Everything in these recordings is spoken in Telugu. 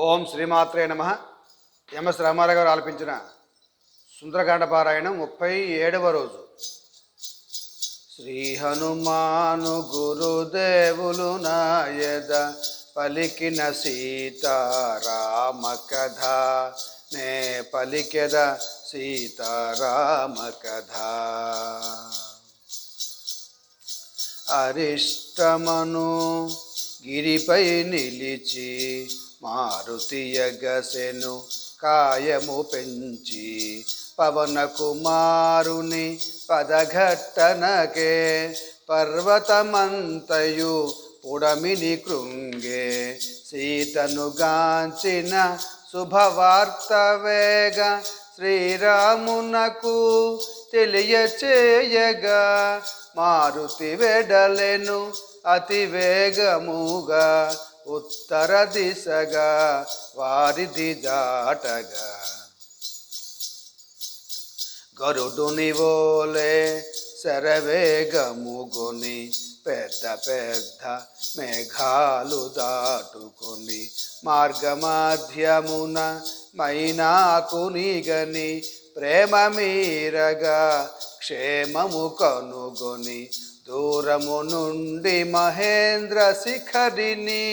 ఓం శ్రీమాత్రే నమ. ఎంఎస్ రామారావు గారు ఆలపించిన సుందరకాండ పారాయణం 37వ రోజు. శ్రీ హనుమాను గురుదేవులు నాయద పలికిన సీతారామ కథ, నే పలికెద సీతారామ కథ. అరిష్టమను గిరిపై నిలిచి మారుతి ఎగసెను కాయము పెంచి, పవన కుమారుని పదఘట్టనకే పర్వతమంతయు పుడమిని కృంగే. సీతను గాంచిన శుభవార్త వేగ శ్రీరామునకు తెలియచేయగా, మారుతి వెడలెను అతి వేగముగా ఉత్తర దిశగా వారిది దాటగా. గరుడుని వోలే శరవేగముగొని పెద్ద పెద్ద మేఘాలు దాటుకొని, మార్గమాధ్యమున మైనాకునిగని ప్రేమ మీరగా క్షేమము కనుగొని, దూరము నుండి మహేంద్ర శిఖరిని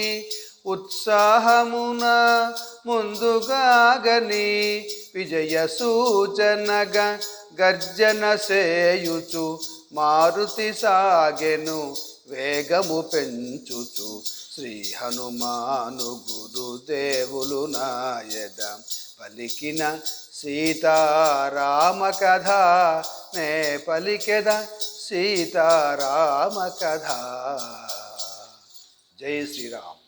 ఉత్సాహమున ముందుగాగని, విజయ సూచనగా గర్జన సేయుచు మారుతి సాగెను వేగము పెంచుచు. శ్రీ హనుమాను గురుదేవులు నాయద పలికిన సీతారామ కథ, నే పలికెద సీతారామ కథ. జై శ్రీరామ్.